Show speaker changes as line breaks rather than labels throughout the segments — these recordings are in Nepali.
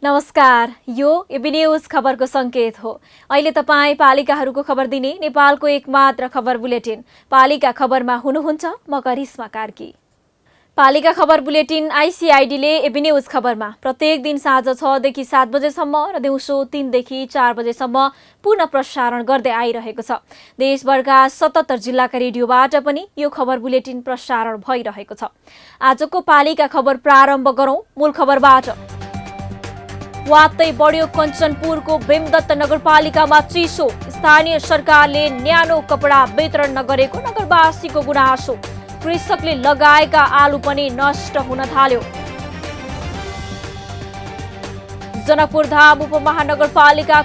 नमस्कार, यो एबी न्यूज खबरको संकेत हो। अहिले तपाईँ पालिकाहरूको खबर दिने नेपालको एकमात्र खबर बुलेटिन पालिका खबरमा हुनुहुन्छ म करिश्मा कार्की। पालिका खबर बुलेटिन आइसिआइडीले एबी न्यूज खबरमा प्रत्येक दिन साँझ 6 देखि 7 बजेसम्म र दिउँसो 3 देखि 4 बजेसम्म पुनः प्रसारण गर्दै आइरहेको छ। देशभरका 77 जिल्लाका रेडियोबाट पनि यो खबर बुलेटिन प्रसारण भइरहेको छ। आजको पालिका खबर प्रारम्भ गरौं मूल खबरबाट। वात्तै बढ्यो कञ्चनपुरको भीमदत्त नगरपालिकामा चिसो, स्थानीय सरकारले न्यानो कपडा वितरण नगरेको नगरवासीको गुनासो। कृषकले लगाएका आलु पनि नष्ट हुन थाल्यो। जनकपुरधाम उपमहानगरपालिका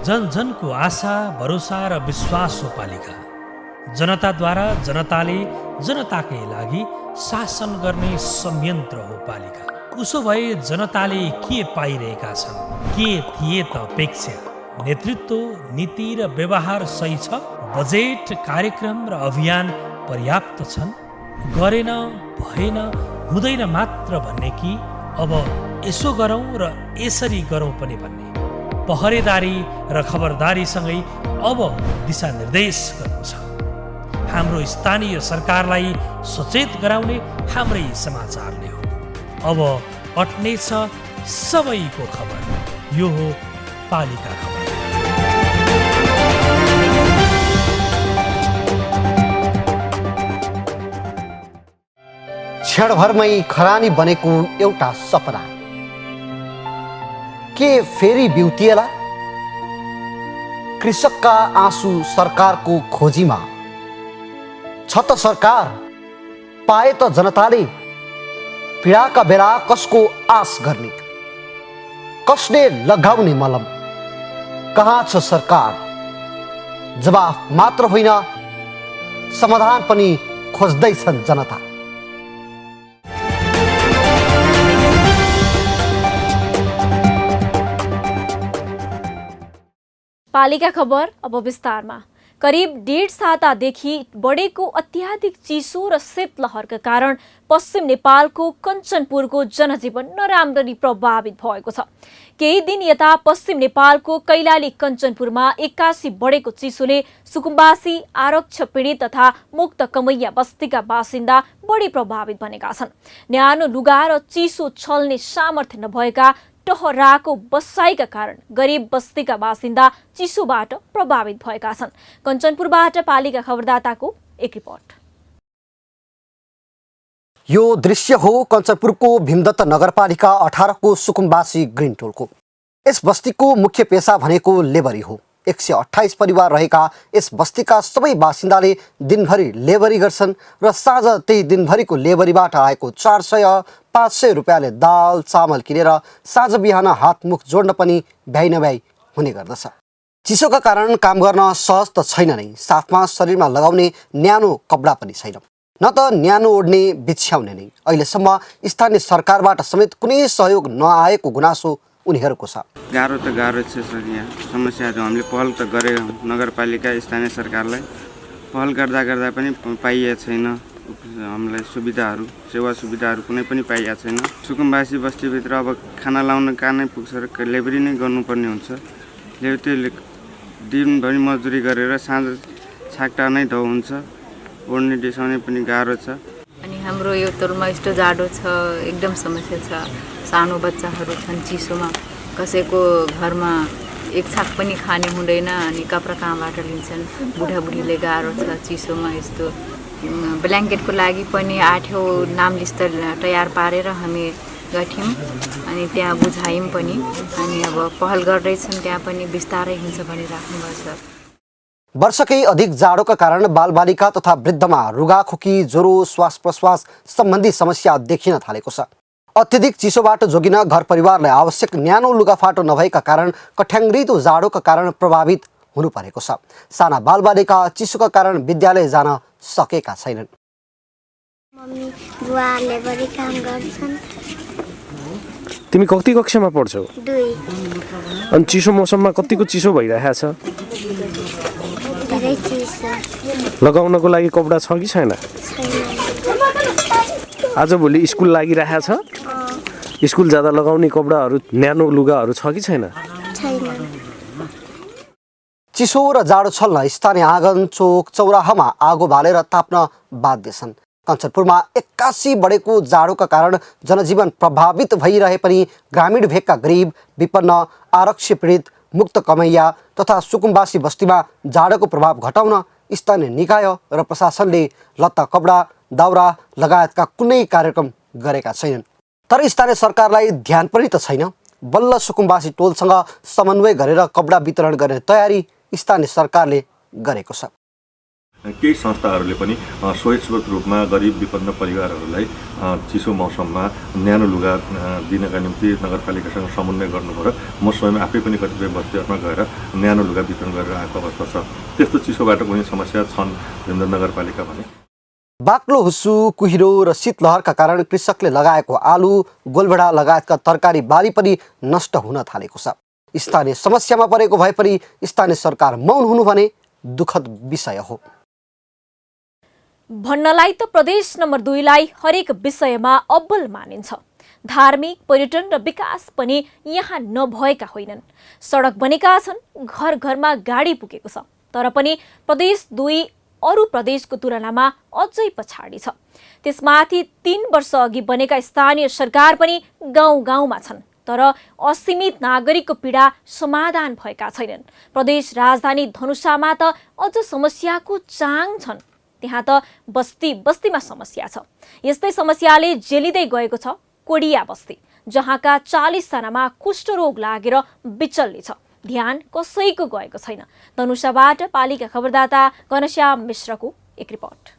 जन जनको आशा, भरोसा र विश्वास हो पालिका। जनताद्वारा जनताले जनताकै लागि शासन गर्ने संयन्त्र हो पालिका। उसो भए जनताले के पाइरहेका छन्, के थिए त अपेक्षा? नेतृत्व, नीति र व्यवहार सही छ? बजेट, कार्यक्रम र अभियान पर्याप्त छन्? गरेन, भएन, हुँदैन मात्र भन्ने कि अब यसो गरौँ र यसरी गरौँ पनि भन्ने? पहरेदारी र खबरदारीसँगै अब दिशानिर्देश गर्नु छ। हाम्रो स्थानीय सरकारलाई सचेत गराउने हाम्रै समाचारले हो। अब अट्नेछ सबैको खबर। यो हो पालिका खबर।
क्षणभरमै खरानी बनेको एउटा सपना के फेरि बिउतिएला? कृषकका आँसु सरकारको खोजीमा छ त सरकार, पाए त जनताले। पीडाका बेला कसको आश गर्ने, कसले लगाउने मलम? कहाँ छ सरकार? जवाफ मात्र होइन, समाधान पनि खोज्दैछन् जनता।
पालिका खबर अब विस्तारमा। करिब 1.5 सातादेखि बढेको अत्याधिक चिसो र शीतलहरका कारण पश्चिम नेपालको कञ्चनपुरको जनजीवन नराम्ररी प्रभावित भएको छ। केही दिन यता पश्चिम नेपालको कैलाली कञ्चनपुरमा 81 बढेको चिसोले सुकुम्बासी, आरक्ष पीडित तथा मुक्त कमैया बस्तीका बासिन्दा बढी प्रभावित बनेका छन्। न्यानो लुगा र चिसो छल्ने सामर्थ्य नभएका टहराको बसाइका कारण गरिब बस्तीका बासिन्दा चिसोबाट प्रभावित भएका छन्। कञ्चनपुरबाट पालिका खबरदाताको एक रिपोर्ट।
यो दृश्य हो कञ्चनपुरको भीमदत्त नगरपालिका 18 को सुकुम्बासी ग्रिन टोलको। यस बस्तीको मुख्य पेशा भनेको लेबरी हो। 128 परिवार रहेका यस बस्तीका सबै बासिन्दाले दिनभरि लेबरी गर्छन् र साँझ त्यही दिनभरिको लेबरीबाट आएको 400-500 रुपियाँले दाल चामल किनेर साँझ बिहान हातमुख जोड्न पनि भ्याइ नभ्याइ हुने गर्दछ। चिसोका कारण काम गर्न सहज त छैन नै, साथमा शरीरमा लगाउने न्यानो कपडा पनि छैन, न त न्यानो ओढ्ने बिछ्याउने नै। अहिलेसम्म स्थानीय सरकारबाट समेत कुनै सहयोग नआएको गुनासो उनीहरूको छ।
गाह्रो त गाह्रो छ सर, यहाँ समस्याहरू हामीले पहल त गरेको नगरपालिका स्थानीय सरकारलाई पहल गर्दा गर्दा पनि पाइएको छैन। हामीलाई सुविधाहरू, सेवा सुविधाहरू कुनै पनि पाइएको छैन। सुकुम्बासी बस्तीभित्र अब खाना लाउन कहाँ नै पुग्छ र लेबरी नै गर्नुपर्ने हुन्छ। त्यो दिनभरि मजदुरी गरेर साँझ छाक्टा नै धो हुन्छ, ओड्ने डिसाउने पनि गाह्रो छ।
अनि हाम्रो यो टोलमा यस्तो जाडो छ, एकदम समस्या छ। सानो बच्चाहरू छन् चिसोमा, कसैको घरमा एक छाक पनि खाने हुँदैन अनि कपडा कहाँबाट लिन्छन्। बुढाबुढीले गाह्रो छ चिसोमा। यस्तो ब्ल्याङ्केटको लागि पनि 8औं नाम लिस्ट तयार पारेर हामी गठ्यौँ अनि त्यहाँ बुझायौँ पनि। अनि अब पहल गर्दैछन्, त्यहाँ पनि बिस्तारै हुन्छ भनी राख्नुभएको छ।
वर्षकै अधिक जाडोका कारण बालबालिका तथा वृद्धमा रुगाखोकी, ज्वरो, श्वास प्रश्वास सम्बन्धी समस्या देखिन थालेको छ। अत्यधिक चिसोबाट जोगिन घर परिवारलाई आवश्यक न्यानो लुगाफाटो नभएका कारण कठ्याङ्ग्रिदो जाडोका कारण प्रभावित हुनु परेको छ। साना बालबालिका चिसोका कारण विद्यालय जान सकेका छैनन्।
मम्मी बुवाले बढी काम गर्छन्।
तिमी कति कक्षामा पढ्छौ?
2।
अनि चिसो मौसममा कतिको चिसो भइरहेको छ?
धेरै चिसो।
लगाउनको लागि कपडा छ कि छैन? आजभोलि स्कुल लागिरहेको छ? स्कुल जाँदा लगाउने कपडाहरू न्यानो लुगाहरू छ कि छैन?
छैन।
चिसो र जाडो छल्न स्थानीय आँगन चोक चौराहामा आगो बालेर ताप्न बाध्य छन्। कञ्चनपुरमा 81 बढेको जाडोका कारण जनजीवन प्रभावित भइरहे पनि ग्रामीण भेगका गरिब, विपन्न, आरक्षी पीडित, मुक्त कमैया तथा सुकुम्बासी बस्तीमा जाडोको प्रभाव घटाउन स्थानीय निकाय र प्रशासनले लत्ता कपडा दाउरा लगायतका कुनै कार्यक्रम गरेका छैनन्। तर स्थानीय सरकारलाई ध्यान पनि त छैन। बल्ल सुकुम्बासी टोलसँग समन्वय गरेर कपडा वितरण गर्ने तयारी स्थानीय सरकारले गरेको छ।
केही संस्थाहरूले पनि स्वयंस्फूर्त रूपमा गरिब विपन्न परिवारहरूलाई चिसो मौसममा न्यानो लुगा दिनका निम्ति नगरपालिकासँग समन्वय गर्नुभयो र म स्वयं आफै पनि कतिपय बस्तीहरूमा गएर न्यानो लुगा वितरण गरेर आएको अवस्था छ। त्यस्तो चिसोबाट कुनै समस्या छन् भीमदेव नगरपालिका भने?
बाक्लो हुस्सु, कुहिरो र शीतलहरका कारण कृषकले लगाएको आलु, गोलभेडा लगायतका तरकारी बाली पनि नष्ट हुन थालेको छ। स्थानीय समस्यामा परेको भए पनि स्थानीय सरकार मौन हुनु भने दुःखद विषय हो।
भन्नलाई त प्रदेश नम्बर 2 लाई हरेक विषयमा अब्बल मानिन्छ। धार्मिक, पर्यटन र विकास पनि यहाँ नभएका होइनन्। सडक बनेका छन्, घर घरमा गाडी पुगेको छ। तर पनि प्रदेश 2 अरू प्रदेशको तुलनामा अझै पछाडि छ। त्यसमाथि 3 वर्ष अघि बनेका स्थानीय सरकार पनि गाउँ गाउँमा छन्, तर असीमित नागरिकको पीडा समाधान भएका छैनन्। प्रदेश राजधानी धनुषामा त अझ समस्याको चाङ छन्। त्यहाँ त बस्ती बस्तीमा समस्या छ। यस्तै समस्याले जेलिँदै गएको छ कोडिया बस्ती, जहाँका 40 जनामा कुष्ठरोग लागेर बिचल्ली छ। ध्यान कसैको गएको छैन। धनुषाबाट पालिका खबरदाता घनश्याम मिश्रको एक रिपोर्ट।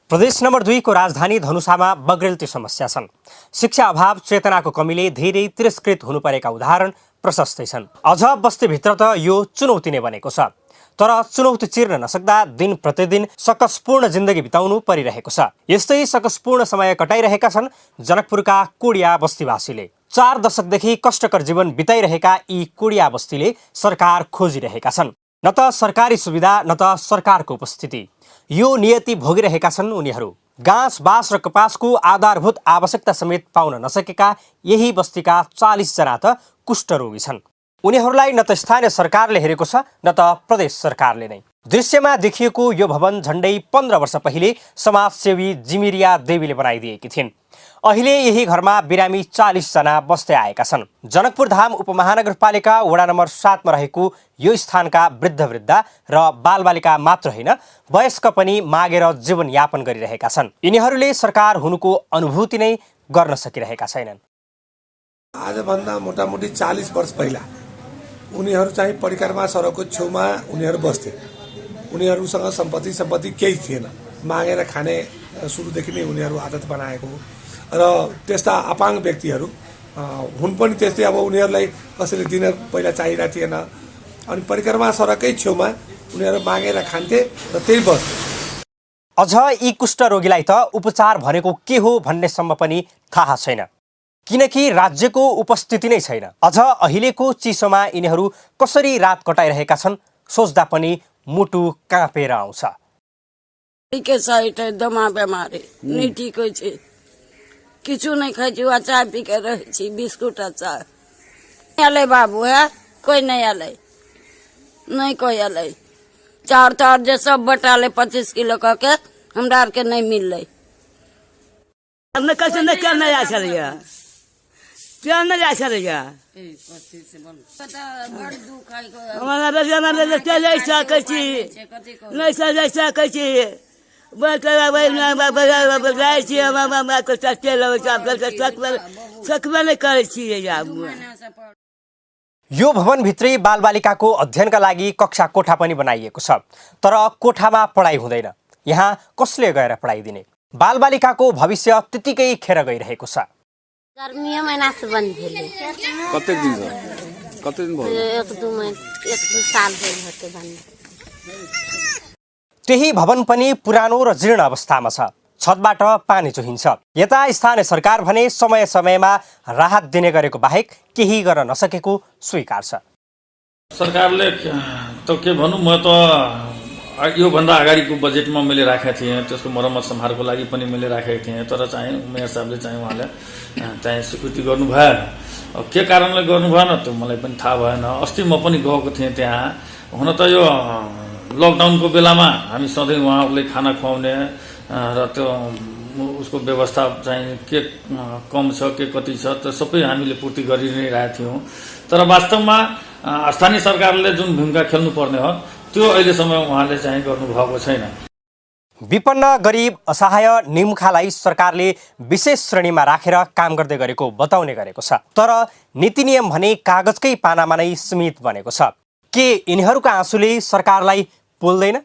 प्रदेश नम्बर 2 को राजधानी धनुषामा बग्रेलती समस्या छन्। शिक्षा अभाव, चेतनाको कमीले धेरै तिरस्कृत हुनु परेका उदाहरण प्रशस्तै छन्। अझ बस्तीभित्र त यो चुनौती नै बनेको छ। तर चुनौती चिर्न नसक्दा दिन प्रतिदिन सकसपूर्ण जिन्दगी बिताउनु परिरहेको छ। यस्तै सकसपूर्ण समय कटाइरहेका छन् जनकपुरका कोडिया बस्तीवासीले। 4 दशकदेखि कष्टकर जीवन बिताइरहेका यी कोडिया बस्तीले सरकार खोजिरहेका छन्। न त सरकारी सुविधा, न त सरकारको उपस्थिति। यो नियति भोगिरहेका छन् उनीहरू। घाँस, बाँस र कपासको आधारभूत आवश्यकता समेत पाउन नसकेका यही बस्तीका 40 जना त कुष्ठरोगी छन्। उनीहरूलाई न त स्थानीय सरकारले हेरेको छ, न त प्रदेश सरकारले नै। दृश्यमा देखिएको यो भवन झन्डै 15 वर्ष पहिले समाजसेवी जिमिरिया देवीले बनाइदिएकी थिइन्। अहिले यही घरमा बिरामी 40 जना बस्दै आएका छन्। जनकपुर धाम उपमहानगरपालिका वडा नम्बर 7 मा रहेको यो स्थानका वृद्ध र बालबालिका मात्र होइन, वयस्क पनि मागेर जीवनयापन गरिरहेका छन्। यिनीहरूले सरकार हुनुको अनुभूति नै गर्न सकिरहेका छैनन्।
आजभन्दा मोटामोटी 40 वर्ष पहिला उनीहरू चाहिँ परिक्रमा सडकको छेउमा उनीहरू बस्थे। उनीहरूसँग सम्पत्ति केही थिएन। मागेर खाने सुरुदेखि नै उनीहरू आदत बनाएको हो र त्यस्ता अपाङ्ग व्यक्तिहरू हुन् पनि त्यस्तै। अब उनीहरूलाई कसैले दिन पहिला चाहिरहेको थिएन, अनि परिक्रमा सडककै छेउमा उनीहरू मागेर खान्थे र त्यही बस्थे।
अझ यी कुष्ठरोगीलाई त उपचार भनेको के हो भन्नेसम्म पनि थाहा छैन, किनकि राज्यको उपस्थिति नै छैन। अझ अहिलेको चिसोमा यिनीहरू कसरी रात कटाइरहेका छन् सोच्दा पनि मुटु काँपेर आउँछ।
दमा बेमारी नीतिको छ, किछु नहीं खाइछु, अचार पी के रही, बिस्कुट अचार आले बाबू है, कोई नहीं आले, नहीं कोई आले। चार तार जे सब बटाले 25 किलो के हमरा के नहीं मिल रही।
हमने कैसे नहीं करना जा चलिए, क्या नहीं जा चलिए। हमारा रजाना ले चले सके छी, नहीं चले सके छी।
यो भवनभित्रै बालबालिकाको अध्ययनका लागि कक्षा कोठा पनि बनाइएको छ, तर कोठामा पढाइ हुँदैन। यहाँ कसले गएर पढाइ दिने? बालबालिकाको भविष्य त्यतिकै खेर गइरहेको छ।
गर्मी महिना से बंद भेले
कतेक दिन छ कतेक दिन भयो
एक दू साल होते बंद।
त्यही भवन पनि पुरानो र जीर्ण अवस्थामा छ। छतबाट पानी चुहिन्छ। यता स्थानीय सरकार भने समय समयमा राहत दिने गरेको बाहेक केही गर्न नसकेको स्वीकार छ।
सरकारले त के भनौँ, म त योभन्दा अगाडिको बजेटमा मैले राखेको थिएँ, त्यसको मर्मत सम्हारको लागि पनि मैले राखेको थिएँ। तर चाहिँ मेयर साहबले चाहिँ उहाँले चाहिँ स्वीकृति गर्नु भएन। के कारणले गर्नु भएन त्यो मलाई पनि थाहा भएन। अस्ति म पनि गएको थिएँ त्यहाँ। हुन त यो लकडाउनको बेलामा हामी सधैँ उहाँहरूले खाना खुवाउने र त्यो उसको व्यवस्था चाहिँ के कम छ के कति छ त्यो सबै हामीले पूर्ति गरि नै रहेका थियौँ। तर वास्तवमा स्थानीय सरकारले जुन भूमिका खेल्नुपर्ने हो त्यो अहिलेसम्म उहाँले चाहिँ गर्नुभएको छैन।
विपन्न गरिब असहाय निमुखालाई सरकारले विशेष श्रेणीमा राखेर काम गर्दै गरेको बताउने गरेको छ। तर नीति नियम भने कागजकै पानामा नै सीमित बनेको छ। के यिनीहरूका आँसुले सरकारलाई पोल्दैन?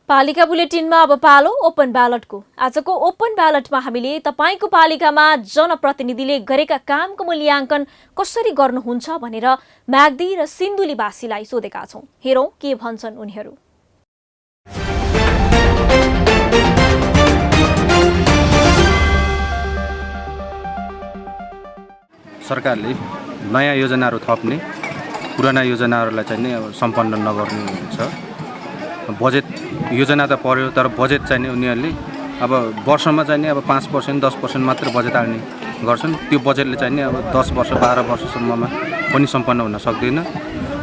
पालिका बुलेटिनमा अब पालो ओपन ब्यालटको। आजको ओपन ब्यालटमा हामीले तपाईको पालिकामा जनप्रतिनिधिले गरेका कामको मूल्याङ्कन कसरी गर्नुहुन्छ भनेर म्याग्दी र सिन्धुलीवासीलाई सोधेका छौं। हेरौं के भन्छन् उनीहरू।
सरकारले नयाँ योजनाहरू थप्ने, पुराना योजनाहरूलाई चाहिँ नि सम्पन्न नगर्ने हुन्छ। बजेट योजना त पर्यो तर बजेट चाहिँ उनीहरूले अब वर्षमा चाहिँ अब 5% 10% मात्र बजेट हाल्ने गर्छन्। त्यो बजेटले चाहिँ नि अब 10 वर्ष 12 वर्षसम्ममा पनि सम्पन्न हुन सक्दैन।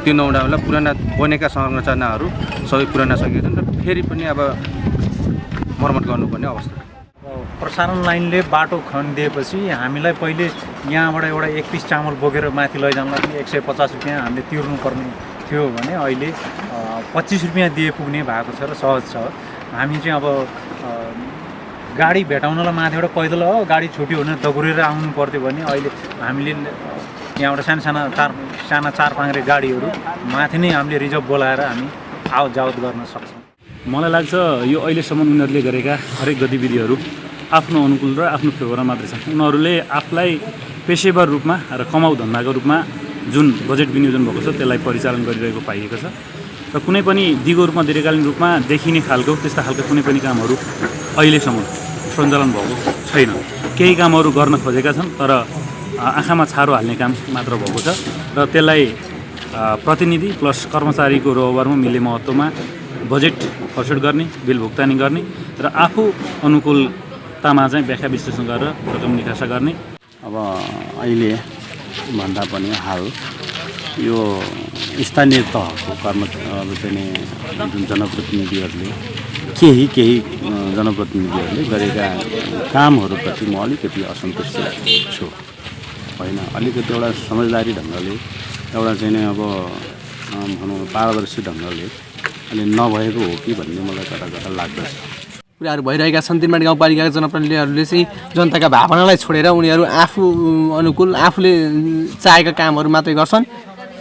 त्यो नहुँदा पुराना बनेका संरचनाहरू सबै पुराना सकिन्छन् र फेरि पनि अब मर्मत गर्नुपर्ने अवस्था।
प्रसारण लाइनले बाटो खनिदिएपछि हामीलाई पहिले यहाँबाट एउटा 1 पिस चामल बोकेर माथि लैजानलाई 150 रुपियाँ हामीले तिर्नुपर्ने थियो भने अहिले 25 रुपियाँ दिए पुग्ने भएको छ र सहज छ। हामी चाहिँ अब गाडी भेटाउनलाई माथिबाट पैदल हो गाडी छुट्यो भने दगुरेर आउनु पर्थ्यो भने अहिले हामीले यहाँबाट साना चार पाङ्रे गाडीहरू माथि नै हामीले रिजर्भ बोलाएर हामी आवत जावत गर्न सक्छौँ।
मलाई लाग्छ यो अहिलेसम्म उनीहरूले गरेका हरेक गतिविधिहरू आफ्नो अनुकूल र आफ्नो फेभरमा मात्रै छ। उनीहरूले आफूलाई पेशेवर रूपमा र कमाउ धन्दाको रूपमा जुन बजेट विनियोजन भएको छ त्यसलाई परिचालन गरिरहेको पाइएको छ र कुनै पनि दिगो रूपमा दीर्घकालीन रूपमा देखिने खालको त्यस्ता खालका कुनै पनि कामहरू अहिलेसम्म सञ्चालन भएको छैन। केही कामहरू गर्न खोजेका छन् तर आँखामा छारो हाल्ने काम मात्र भएको छ र त्यसलाई प्रतिनिधि प्लस कर्मचारीको रोहबरमा मिल्ने महत्त्वमा बजेट खर्च गर्ने, बिल भुक्तानी गर्ने र आफू अनुकूलतामा चाहिँ व्याख्या विश्लेषण गरेर रकम निकासा गर्ने।
अब अहिले भन्दा पनि हाल यो स्थानीय तहको चाहिँ जुन जनप्रतिनिधिहरूले केही जनप्रतिनिधिहरूले गरेका कामहरूप्रति म अलिकति असन्तुष्ट छु। होइन, अलिकति एउटा समझदारी ढङ्गले एउटा चाहिँ नि अब भनौँ पारदर्शी ढङ्गले अहिले नभएको हो कि भन्ने मलाई कता कता लाग्दछ।
कुराहरू भइरहेका छन्। तिनबाट गाउँपालिकाका जनप्रतिनिधिहरूले चाहिँ जनताका भावनालाई छोडेर उनीहरू आफू अनुकूल आफूले चाहेका कामहरू मात्रै गर्छन्।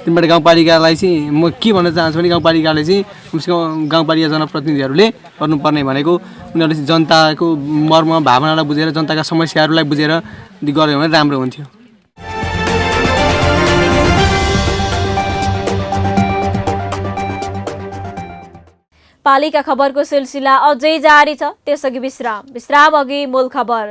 तिनबाट गाउँपालिकालाई चाहिँ म के भन्न चाहन्छु भने गाउँपालिकाले चाहिँ कमसेकम गाउँपालिका जनप्रतिनिधिहरूले गर्नुपर्ने भनेको उनीहरूले चाहिँ जनताको मर्म भावनालाई बुझेर जनताका समस्याहरूलाई बुझेर गऱ्यो भने राम्रो हुन्थ्यो।
पालिका खबरको सिलसिला अझै जारी छ। त्यसअघि विश्राम अघि मूल खबर।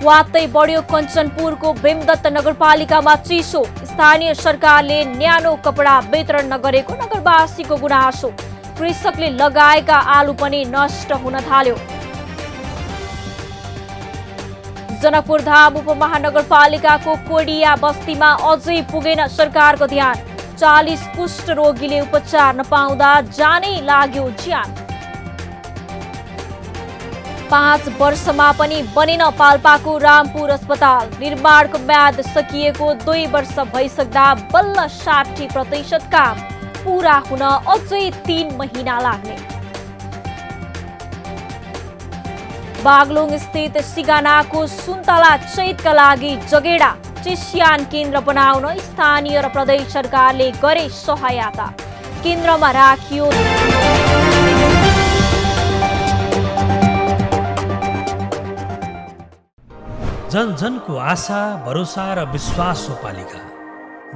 वात्तै बढ्यो कञ्चनपुरको भीमदत्त नगरपालिकामा चिसो। स्थानीय सरकारले न्यानो कपडा वितरण नगरेको नगरवासीको गुनासो। कृषकले लगाएका आलु पनि नष्ट हुन थाल्यो। जनकपुरधाम उपमहानगरपालिकाको कोडिया बस्तीमा अझै पुगेन सरकारको ध्यान। 40 कुष्ठ रोगीले उपचार नपाउँदा जानै लाग्यो ज्यान। 5 वर्षमा पनि बनेन पाल्पाको रामपुर अस्पताल। निर्माणको म्याद सकिएको 2 वर्ष भइसक्दा बल्ल 60% काम पूरा हुन अझै 3 महिना लाग्ने। बागलुङ स्थित सिगानाको सुन्तला चैतका लागि जगेडा चिस्यान केन्द्र बनाउन स्थानीय र प्रदेश सरकारले गरे सहायता। केन्द्रमा राखियो
जन जनको आशा भरोसा र विश्वास हो पालिका।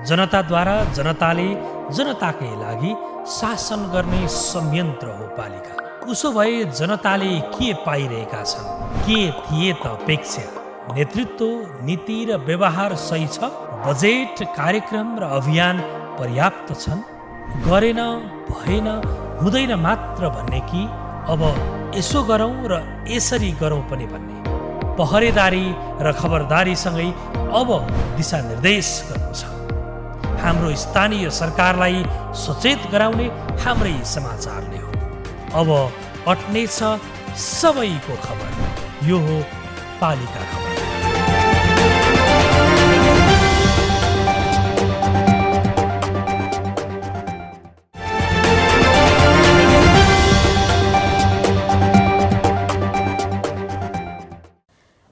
जनताद्वारा जनताले जनताकै लागि शासन गर्ने संयन्त्र हो पालिका। उसो भए जनताले के पाइरहेका छन्? के थिए त अपेक्षा? नेतृत्व, नीति र व्यवहार सही छ? बजेट, कार्यक्रम र अभियान पर्याप्त छन्? गरेन, भएन, हुँदैन मात्र भन्ने कि अब यसो गरौँ र यसरी गरौँ पनि भन्ने? पहरेदारी र खबरदारीसँगै अब दिशानिर्देश गर्नु छ। हाम्रो स्थानीय सरकारलाई सचेत गराउने हाम्रै समाचारले हो। अब अट्नेछ सबैको खबर। यो हो पालिका खबर।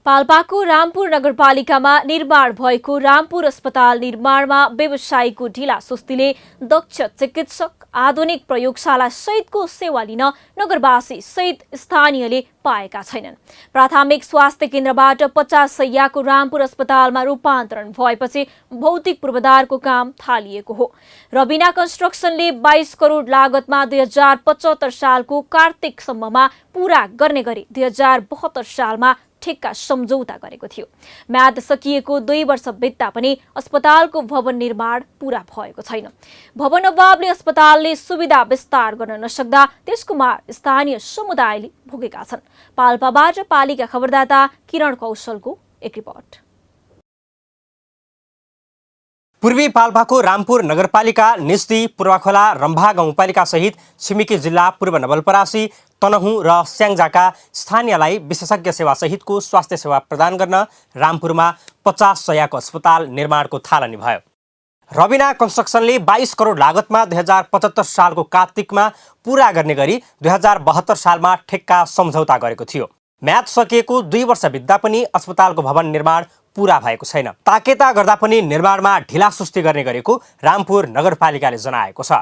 पाल्पाको रामपुर नगरपालिकामा निर्माण भएको रामपुर अस्पताल निर्माणमा व्यवसायीको ढिला सुस्तीले दक्ष चिकित्सक, आधुनिक प्रयोगशाला सहितको सेवा लिन नगरवासी सहित स्थानीयले पाएका छैनन्। प्राथमिक स्वास्थ्य केन्द्रबाट 50 शैय्याको रामपुर अस्पतालमा रूपान्तरण भएपछि भौतिक पूर्वाधारको काम थालिएको हो। रबिना कन्स्ट्रक्सनले 22 करोड लागतमा 2075 सालको कार्तिकसम्ममा पूरा गर्ने गरी 2072 सालमा ठेक्का सम्झौता गरेको थियो। म्याद सकिएको 2 वर्ष बित्दा पनि अस्पतालको भवन निर्माण पूरा भएको छैन। भवन अभावले अस्पतालले सुविधा विस्तार गर्न नसक्दा त्यसको मार स्थानीय समुदायले भोगेका छन्। पाल्पाबाट पालिका खबरदाता किरण कौशलको एक रिपोर्ट।
पूर्वी पाल्पाको रामपुर नगरपालिका, निस्दी, पूर्वखोला, रम्भा गाउँपालिका सहित छिमेकी जिल्ला पूर्व नवलपरासी, तनहुँ र स्याङ्जाका स्थानीयलाई विशेषज्ञ सेवा सहितको स्वास्थ्य सेवा प्रदान गर्न रामपुरमा 50 शैय्याको अस्पताल निर्माणको थालनी भयो। रबिना कन्स्ट्रक्सनले 22 करोड लागतमा 2075 सालको कार्तिकमा पूरा गर्ने गरी 2072 सालमा ठेक्का सम्झौता गरेको थियो। म्याद सकिएको 2 वर्ष बित्दा पनि अस्पतालको भवन निर्माण पूरा भएको छैन। ताकेता गर्दा पनि निर्माणमा ढिला सुस्ती गर्ने गरेको रामपुर नगरपालिकाले जनाएको छ।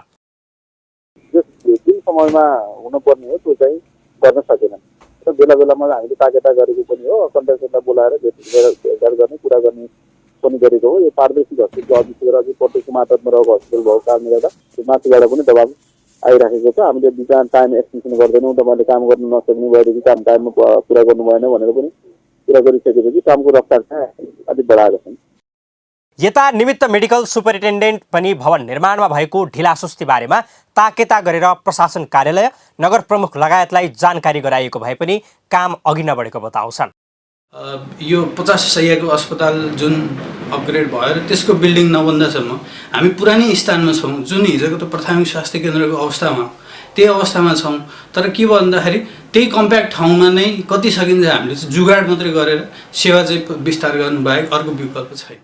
जुन समयमा हुनुपर्ने हो त्यो चाहिँ गर्न सकेन र बेला बेलामा हामीले ताकेता गरेको पनि हो। कन्ट्राक्टरलाई बोलाएर भेट गर्ने कुरा गर्ने पनि गरेको हो। यो पारदर्शी हस्पिटल अफिसर अझै प्रत्यक्ष मातहतमा रहेको हस्पिटल भएको कारणले गर्दा माथिबाट पनि दबाब आइराखेको छ। हामीले बिचमा टाइम एक्सटेन्सन गर्दैनौँ, तपाईँले काम गर्न नसक्ने भएदेखि काम टाइममा पुरा गर्नु भएन भनेर पनि कुरा गरिसकेपछि कामको रफ्तार चाहिँ अलिक बढाएका छन्।
यता निमित्त मेडिकल सुपरिन्टेन्डेन्ट पनि भवन निर्माणमा भएको ढिला सुस्ती बारेमा ताकेता गरेर प्रशासन कार्यालय, नगर प्रमुख लगायतलाई जानकारी गराइएको भए पनि काम अघि नबढेको बताउँछन्।
यो 50 शैय्याको अस्पताल जुन अपग्रेड भयो र त्यसको बिल्डिङ नबन्दासम्म हामी पुरानै स्थानमा छौँ। जुन हिजोको त प्राथमिक स्वास्थ्य केन्द्रको अवस्थामा त्यही अवस्थामा छौँ। तर के भन्दाखेरि त्यही कम्प्याक्ट ठाउँमा नै कति सकिन्छ हामीले चाहिँ जुगाड मात्रै गरेर सेवा चाहिँ विस्तार गर्नु बाहेक अर्को विकल्प छैन।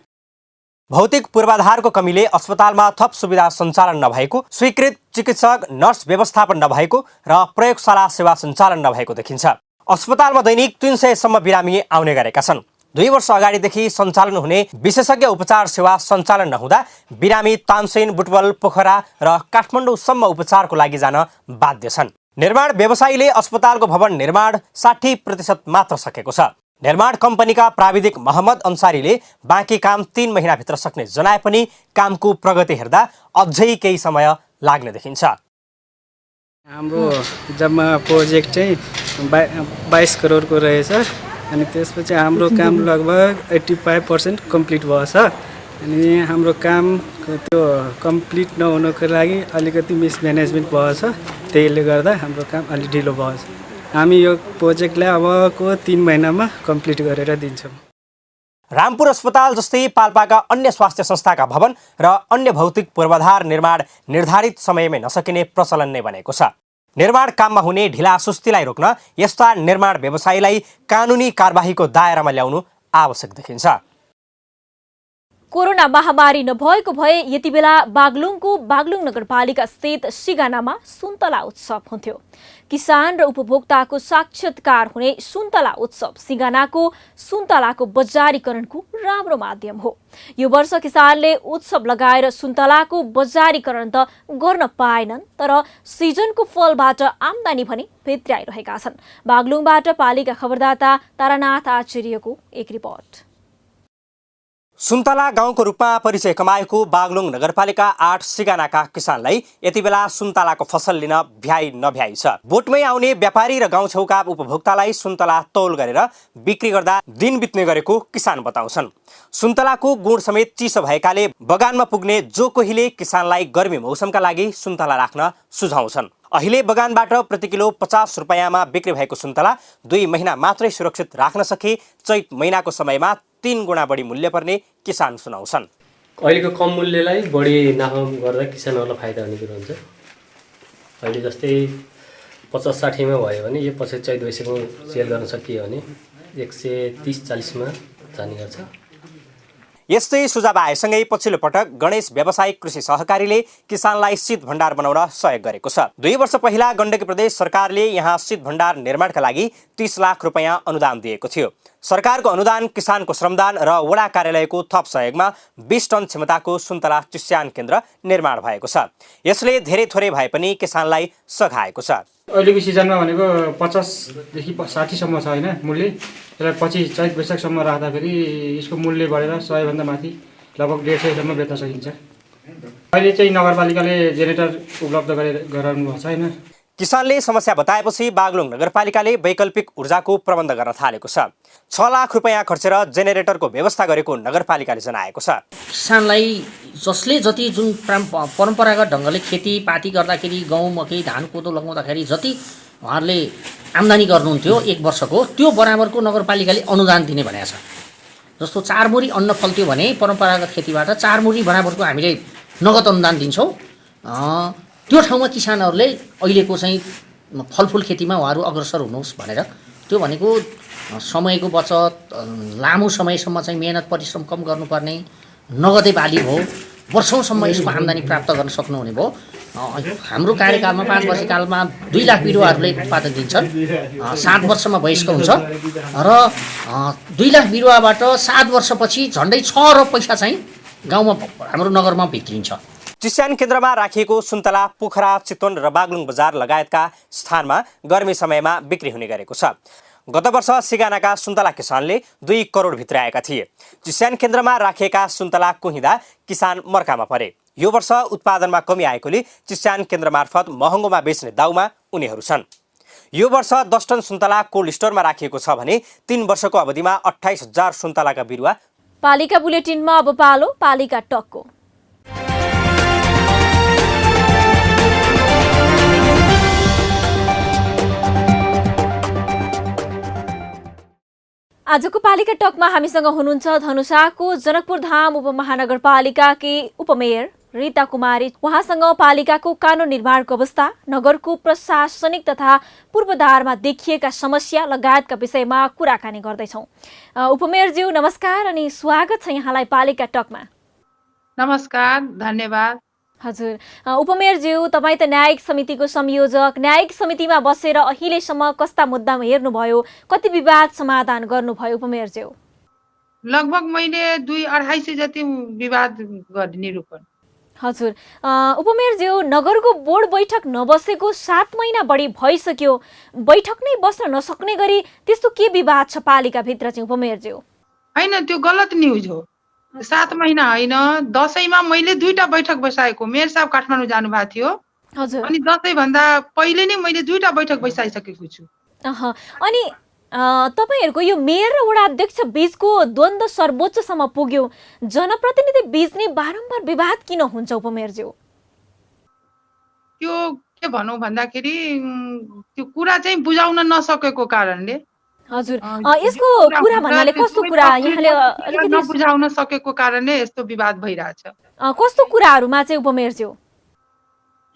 भौतिक पूर्वाधारको कमीले अस्पतालमा थप सुविधा सञ्चालन नभएको, स्वीकृत चिकित्सक, नर्स व्यवस्थापन नभएको र प्रयोगशाला सेवा सञ्चालन नभएको देखिन्छ। अस्पतालमा दैनिक 300 सम्म बिरामी आउने गरेका छन्। 2 वर्ष अगाडिदेखि सञ्चालन हुने विशेषज्ञ उपचार सेवा सञ्चालन नहुँदा बिरामी तानसेन, बुटवल, पोखरा र काठमाडौँसम्म उपचारको लागि जान बाध्य छन्। निर्माण व्यवसायीले अस्पतालको भवन निर्माण 60% मात्र सकेको छ। निर्माण कम्पनीका प्राविधिक मोहम्मद अन्सारीले बाँकी काम 3 महिनाभित्र सक्ने जनाए पनि कामको प्रगति हेर्दा अझै केही समय लाग्ने देखिन्छ।
हाम्रो जम्मा प्रोजेक्ट चाहिँ 22 करोडको रहेछ अनि त्यसपछि हाम्रो काम लगभग 85% कम्प्लिट भएछ। अनि हाम्रो काम त्यो कम्प्लिट नहुनको लागि अलिकति मिसम्यानेजमेन्ट भएछ, त्यसले गर्दा हाम्रो काम अलि ढिलो भएछ। हामी यो प्रोजेक्टलाई अबको 3 महिनामा कम्प्लिट गरेर दिन्छौँ।
रामपुर अस्पताल जस्तै पाल्पाका अन्य स्वास्थ्य संस्थाका भवन र अन्य भौतिक पूर्वाधार निर्माण निर्धारित समयमै नसकिने प्रचलन नै बनेको छ। निर्माण काममा हुने ढिला सुस्तीलाई रोक्न यस्ता निर्माण व्यवसायीलाई कानुनी कारबाहीको दायरामा ल्याउनु आवश्यक देखिन्छ।
कोरोना महामारी नभएको भए यति बेला बागलुङको बागलुङ नगरपालिका स्थित सिगानामा सुन्तला उत्सव हुन्थ्यो। किसान र उपभोक्ताको साक्षात्कार हुने सुन्तला उत्सव सिगानाको सुन्तलाको बजारीकरणको राम्रो माध्यम हो। यो वर्ष किसानले उत्सव लगाएर सुन्तलाको बजारीकरण त गर्न पाएनन्, तर सिजनको फलबाट आम्दानी भने भित्र्याइरहेका छन्। बागलुङबाट पालिका खबरदाता तारानाथ आचार्यको एक रिपोर्ट।
सुन्तला गाउँको रूपमा परिचय कमाएको बागलुङ नगरपालिका 8 सिगानाका किसानलाई यति बेला सुन्तलाको फसल लिन भ्याइ नभ्याइ छ। बोटमै आउने व्यापारी र गाउँछेउका उपभोक्तालाई सुन्तला तौल गरेर बिक्री गर्दा दिन बित्ने गरेको किसान बताउँछन्। सुन्तलाको गुण समेत चिसो भएकाले बगानमा पुग्ने जो कोहीले किसानलाई गर्मी मौसमका लागि सुन्तला राख्न सुझाउँछन्। अहिले बगानबाट प्रति किलो 50 रुपैयाँमा बिक्री भएको सुन्तला 2 महिना मात्रै सुरक्षित राख्न सके चैत महिनाको समयमा 3 गुणा बढी मूल्य पर्ने किसान सुनाउँछन्।
अहिलेको कम मूल्यलाई बढी नाफा गर्दा किसानहरूलाई फाइदा हुने कुरो हुन्छ। अहिले जस्तै 50-60 मा भयो भने यो पछि चैत वैशाखमा सेल गर्न सकियो भने 130-40 मा जाने गर्छ।
यस्तै सुझाव आएसँगै पछिल्लो पटक गणेश व्यावसायिक कृषि सहकारीले किसानलाई शीत भण्डार बनाउन सहयोग गरेको छ। 2 वर्ष पहिला गण्डकी प्रदेश सरकारले यहाँ शीत भण्डार निर्माणका लागि 30 लाख रुपैयाँ अनुदान दिएको थियो। सरकारको अनुदान, किसानको श्रमदान र वडा कार्यालयको थप सहयोगमा 20 टन क्षमताको सुन्तला चिस्यान केन्द्र निर्माण भएको छ। यसले धेरै थोरै भए पनि किसानलाई सघाएको छ।
अहिलेको सिजनमा भनेको 50 देखि 60 सम्म छ हैन मूल्य। त्यसलाई पछि चैत वैशाखसम्म राख्दाखेरि यसको मूल्य बढेर 100 भन्दा माथि लगभग 150 सम्म बेच्न सकिन्छ। अहिले चाहिँ नगरपालिकाले जेनेरेटर उपलब्ध गराउनु भएको छ हैन।
किसानले समस्या बताएपछि बागलुङ नगरपालिकाले वैकल्पिक ऊर्जाको प्रबन्ध गर्न थालेको छ। 6 लाख रुपैयाँ खर्चेर जेनेरेटरको व्यवस्था गरेको नगरपालिकाले जनाएको छ।
किसानलाई जसले जति जुन परम्परागत ढङ्गले खेतीपाती गर्दाखेरि गहुँ मकै धान कोदो लगाउँदाखेरि जति उहाँहरूले आम्दानी गर्नुहुन्थ्यो 1 वर्षको त्यो बराबरको नगरपालिकाले अनुदान दिने भनेको छ। जस्तो 4 मुरी अन्न फल्थ्यो भने परम्परागत खेतीबाट 4 मुरी बराबरको हामीले नगद अनुदान दिन्छौँ। त्यो ठाउँमा किसानहरूले अहिलेको चाहिँ फलफुल खेतीमा उहाँहरू अग्रसर हुनुहोस् भनेर, त्यो भनेको समयको बचत, लामो समयसम्म चाहिँ मेहनत परिश्रम कम गर्नुपर्ने, नगदे बाली भयो, वर्षौँसम्म यसको आम्दानी प्राप्त गर्न सक्नुहुने भयो। हाम्रो कार्यकालमा 5 वर्षकालमा 2 लाख बिरुवाहरूले उत्पादन दिन्छन्। 7 वर्षमा वयस्क हुन्छ र 2 लाख बिरुवाबाट 7 वर्षपछि झन्डै 6 अरब पैसा चाहिँ गाउँमा हाम्रो नगरमा भित्रिन्छ।
चिस्यान केन्द्रमा राखिएको सुन्तला पोखरा, चितवन र बागलुङ बजार लगायतका स्थानमा गर्मी समयमा बिक्री हुने गरेको छ। गत वर्ष सिगानाका सुन्तला किसानले 2 करोड भित्राएका थिए। चिस्यान केन्द्रमा राखिएका सुन्तला कुहिँदा किसान मर्कामा परे। यो वर्ष उत्पादनमा कमी आएकोले चिस्यान केन्द्र मार्फत महँगोमा बेच्ने दाउमा उनीहरू छन्। यो वर्ष 10 टन सुन्तला कोल्ड स्टोरमा राखिएको छ भने 3 वर्षको अवधिमा 28,000 सुन्तलाका बिरुवा।
पालिका बुलेटिनमा अब पालो पालिका टकको। आजको पालिका टकमा हामीसँग हुनुहुन्छ धनुषाको जनकपुर धाम उपमहानगरपालिकाकी उपमेयर रीता कुमारी। उहाँसँग पालिकाको कानुन निर्माणको अवस्था, नगरको प्रशासनिक तथा पूर्वाधारमा देखिएका समस्या लगायतका विषयमा कुराकानी गर्दैछौँ। उपमेयरज्यू नमस्कार अनि स्वागत छ यहाँलाई पालिका टकमा।
नमस्कार, धन्यवाद।
हजुर, उपमेयरज्यू तपाईँ त न्यायिक समितिको संयोजक, न्यायिक समितिमा बसेर अहिलेसम्म कस्ता मुद्दा हेर्नुभयो, कति विवाद समाधान गर्नुभयो उपमेयरज्यू?
लगभग मैले 200-250 जति विवाद गर्ने निरूपण।
हजुर, उपमेयरज्यू नगरको बोर्ड बैठक नबसेको 7 महिना बढी भइसक्यो, बैठक नै बस्न नसक्ने गरी त्यस्तो के विवाद छ पालिकाभित्र चाहिँ उपमेयरज्यू?
हैन, त्यो गलत न्युज हो। 7 महिना होइन, दसैँमा मैले 2टा बैठक बसाएको। मेयर साहब काठमाडौँ जानु भएको थियो।
हजुर,
अनि दसैँ भन्दा पहिले नै मैले 2टा बैठक बसाइसकेको छु।
अनि तपाईहरुको यो मेयर र वडा अध्यक्ष बीचको द्वन्द्व सर्वोच्चसम्म पुग्यो, जनप्रतिनिधि बीच नै बारम्बार विवाद किन हुन्छ उपमेयरज्यू?
त्यो के भनौँ भन्दाखेरि त्यो कुरा चाहिँ बुझाउन नसकेको कारणले।
हजुर, यसको कुरा भन्नाले कस्तो कुरा यहाँले अलिकति
नबुझाउन सकेको कारणले यस्तो विवाद भइरहेछ?
कस्तो कुराहरुमा चाहिँ उपमेयरज्यू?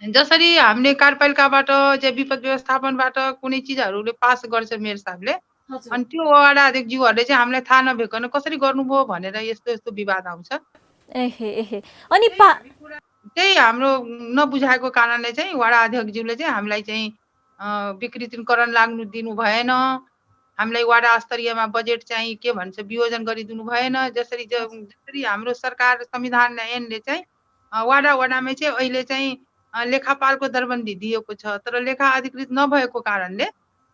जसरी हामीले कार्यपालिकाबाट चाहिँ विपद व्यवस्थापनबाट कुनै चिजहरूले पास गर्छ मेयर साहबले, अनि त्यो वडा अध्यक्षज्यूहरूले चाहिँ हामीलाई थाहा नभइकन कसरी गर्नुभयो भनेर यस्तो यस्तो विवाद आउँछ।
अनि
त्यही हाम्रो नबुझाएको कारणले चाहिँ वडा अध्यक्षज्यूले चाहिँ हामीलाई चाहिँ विकृतिकरण लाग्नु दिनु भएन, हामीलाई वडा स्तरीयमा बजेट चाहिँ के भन्छ वियोजन गरिदिनु भएन। जसरी हाम्रो सरकार संविधान ऐनले चाहिँ वडामै चाहिँ अहिले चाहिँ लेखापालको दरबन्दी दिएको छ, तर लेखा अधिकृत नभएको कारणले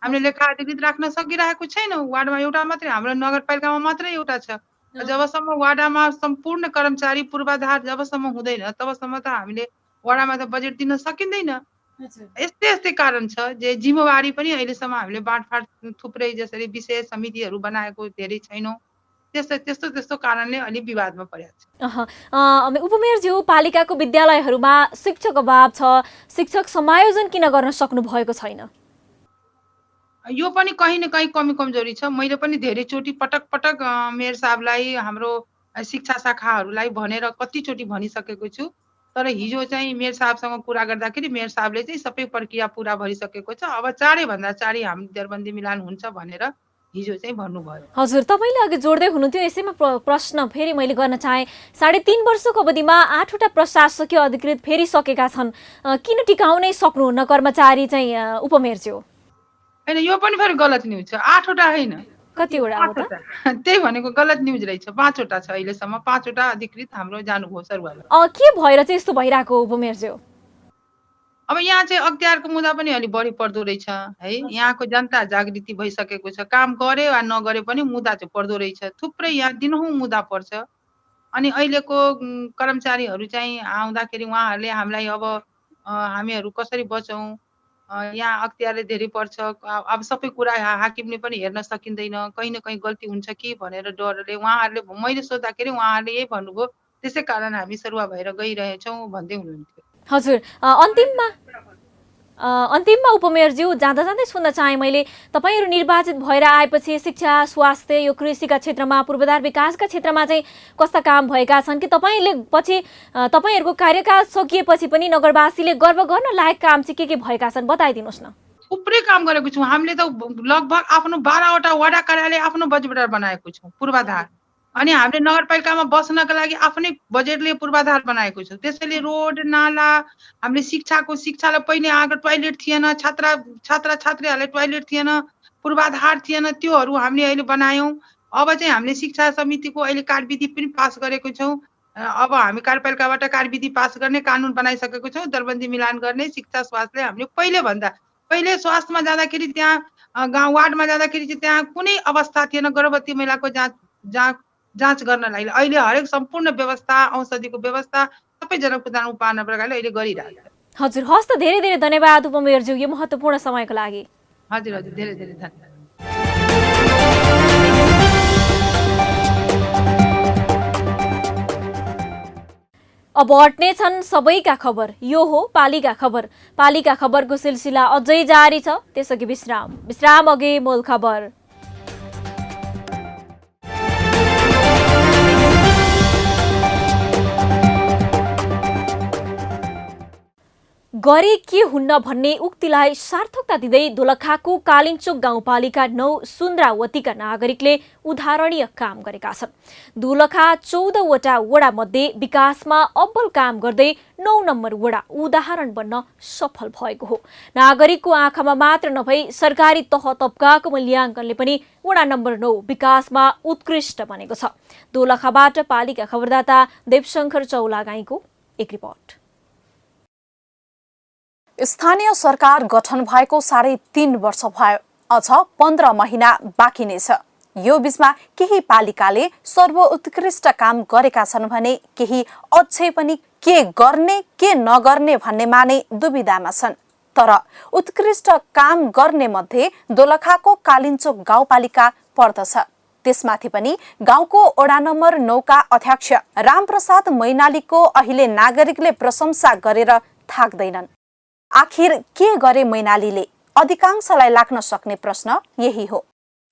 हामीले लेखा अधिकृत राख्न सकिरहेको छैनौँ। वार्डमा एउटा मात्रै, हाम्रो नगरपालिकामा मात्रै एउटा छ। जबसम्म वाडामा सम्पूर्ण कर्मचारी पूर्वाधार जबसम्म हुँदैन तबसम्म त हामीले वाडामा त बजेट दिन सकिँदैन। यस्तै यस्तै कारण छ जे जिम्मेवारी पनि अहिलेसम्म हामीले बाँडफाँड थुप्रै जसरी विशेष समितिहरू बनाएको धेरै छैनौँ। त्यस्तो कारणले अलि विवादमा परेको छ।
उपमेयरज्यू, पालिकाको विद्यालयहरूमा शिक्षक अभाव छ, शिक्षक समायोजन किन गर्न सक्नु भएको छैन?
यो पनि कहीँ न कहीँ कमी कमजोरी छ। मैले पनि धेरैचोटि पटक मेयर साहबलाई हाम्रो शिक्षा शाखाहरूलाई भनेर कतिचोटि भनिसकेको छु। तर हिजो चाहिँ मेयर साहबसँग कुरा गर्दाखेरि मेयर साहबले चाहिँ सबै प्रक्रिया पुरा भइसकेको छ। अब चाँडैभन्दा चाँडै हामी दरबन्दी मिलान हुन्छ भनेर हिजो चाहिँ भन्नुभयो।
हजुर, तपाईँले अघि जोड्दै हुनुहुन्थ्यो, यसैमा प्रश्न फेरि मैले गर्न चाहेँ। 3.5 वर्षको अवधिमा 8वटा प्रशासकीय अधिकृत फेरिसकेका छन्, किन टिकाउनै सक्नुहुन्न कर्मचारी चाहिँ उपमेयरज्यू?
होइन, यो पनि फेरि गलत न्युज छ। 8वटा होइन,
कतिवटा?
त्यही भनेको गलत न्युज रहेछ। 5वटा छ अहिलेसम्म। 5वटा अधिकृत हाम्रो जानुभयो सरुवाल।
के भएर चाहिँ यस्तो भइरहेको उपमेयरज्यू?
अब यहाँ चाहिँ अख्तियारको मुद्दा पनि अलि बढी पर्दो रहेछ है। यहाँको जनता जागृति भइसकेको छ। काम गरे वा नगरे पनि मुद्दा चाहिँ पर्दो रहेछ। थुप्रै यहाँ दिनहुँ मुद्दा पर्छ। अनि अहिलेको कर्मचारीहरू चाहिँ आउँदाखेरि उहाँहरूले हामीलाई अब हामीहरू कसरी बचौँ, यहाँ अख्तियारले धेरै पर्छ, अब सबै कुरा हाकिमले पनि हेर्न सकिँदैन, कहीँ न कहीँ गल्ती हुन्छ कि भनेर डरले उहाँहरूले, मैले सोद्धाखेरि उहाँहरूले यही भन्नुभयो, त्यसै कारण हामी सरुवा भएर गइरहेछौँ भन्दै हुनुहुन्थ्यो।
हजुर, अन्तिममा उपमेयरज्यू, जाँदा जाँदै सुन्न चाहेँ मैले, तपाईँहरू निर्वाचित भएर आएपछि शिक्षा, स्वास्थ्य, यो कृषिका क्षेत्रमा, पूर्वाधार विकासका क्षेत्रमा चाहिँ कस्ता काम भएका छन् कि तपाईँले पछि तपाईँहरूको कार्यकाल सकिएपछि पनि नगरवासीले गर्व गर्न लायक काम चाहिँ के भएका छन् बताइदिनुहोस् न।
थुप्रै काम गरेको छौँ हामीले त। लगभग आफ्नो 12वटा वडा कार्यालय आफ्नो बजेटबाट बनाएको छौँ पूर्वाधार। अनि हामीले नगरपालिकामा बस्नका लागि आफ्नै बजेटले पूर्वाधार बनाएको छौँ। त्यसैले रोड नाला, हामीले शिक्षालाई पहिले आएको टोयलेट थिएन, छात्राछात्रीहरूलाई टोयलेट थिएन, पूर्वाधार थिएन, त्योहरू हामीले अहिले बनायौँ। अब चाहिँ हामीले शिक्षा समितिको अहिले कार्यविधि पनि पास गरेको छौँ। अब हामी कार्यपालिकाबाट कार्यविधि पास गर्ने कानुन बनाइसकेको छौँ। दरबन्दी मिलान गर्ने शिक्षा स्वास्थ्यले हामीले पहिले स्वास्थ्यमा जाँदाखेरि त्यहाँ गाउँ वार्डमा जाँदाखेरि चाहिँ त्यहाँ कुनै अवस्था थिएन गर्भवती महिलाको जाँच गर्नलाई। अहिले हरेक सम्पूर्ण व्यवस्था, औषधिको व्यवस्था सबै जनकल्याण उपायन प्रकारले अहिले गरिरहेको छ।
हजुर, हस् त, धेरै धेरै धन्यवाद उपमेयरज्यू यो महत्त्वपूर्ण समयको लागि।
हजुर हजुर, धेरै धेरै धन्यवाद।
अब अट्ने छन् सबैका खबर, यो हो पालिका खबर। पालिका खबरको सिलसिला अझै जारी छ, त्यसअघि विश्राम अघि मूल खबर। गरे के हुन्न भन्ने उक्तिलाई सार्थकता दिँदै दोलखाको कालिन्चोक गाउँपालिका 9 सुन्द्रावतीका नागरिकले उदाहरणीय काम गरेका छन्। दोलखा 14वटा वडा मध्ये विकासमा अब्बल काम गर्दै 9 नम्बर वडा उदाहरण बन्न सफल भएको हो। नागरिकको आँखामा मात्र नभई सरकारी तह तब्काको मूल्याङ्कनले पनि वडा नम्बर 9 विकासमा उत्कृष्ट बनेको छ। दोलखाबाट पालिका खबरदाता देवशंकर चौलागाईको एक रिपोर्ट।
स्थानीय सरकार गठन भएको 3.5 वर्ष भयो, अझ 15 महिना बाँकी नै छ। यो बीचमा केही पालिकाले सर्वोत्कृष्ट काम गरेका छन् भने केही अझै पनि के गर्ने के नगर्ने भन्नेमा नै दुविधामा छन्। तर उत्कृष्ट काम गर्ने मध्ये दोलखाको कालिन्चोक गाउँपालिका पर्दछ। त्यसमाथि पनि गाउँको वडा नम्बर 9 का अध्यक्ष रामप्रसाद मैनालीको अहिले नागरिकले प्रशंसा गरेर थाक्दैनन्। आखिर के गरे मैनालीले? अधिकांशलाई लाग्न सक्ने प्रश्न यही हो।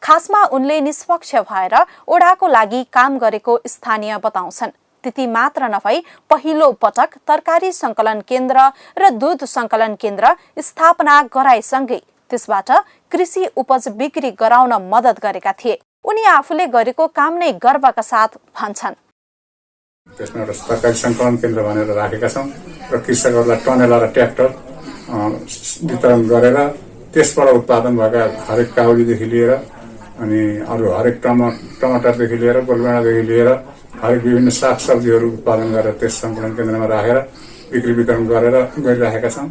खासमा उनले निष्पक्ष भएर ओडाको लागि काम गरेको स्थानीय बताउँछन्। त्यति मात्र नभई पहिलो पटक तरकारी संकलन केन्द्र र दूध संकलन केन्द्र स्थापना गराएसँगै त्यसबाट कृषि उपज बिक्री गराउन मद्दत गरेका थिए। उनी आफूले गरेको काम नै गर्वका साथ भन्छन्।
त्यसमा एउटा तरकारी संकलन केन्द्र भनेर राखेका छौँ र कृषकहरूलाई टनेला र ट्र्याक्टर वितरण गरेर त्यसबाट उत्पादन भएका हरेक काउलीदेखि लिएर अनि अरू हरेक टमाटरदेखि लिएर गोलबेडादेखि लिएर हरेक विभिन्न सागसब्जीहरू उत्पादन गरेर त्यस संकलन केन्द्रमा राखेर बिक्री वितरण गरेर गरिरहेका छौँ।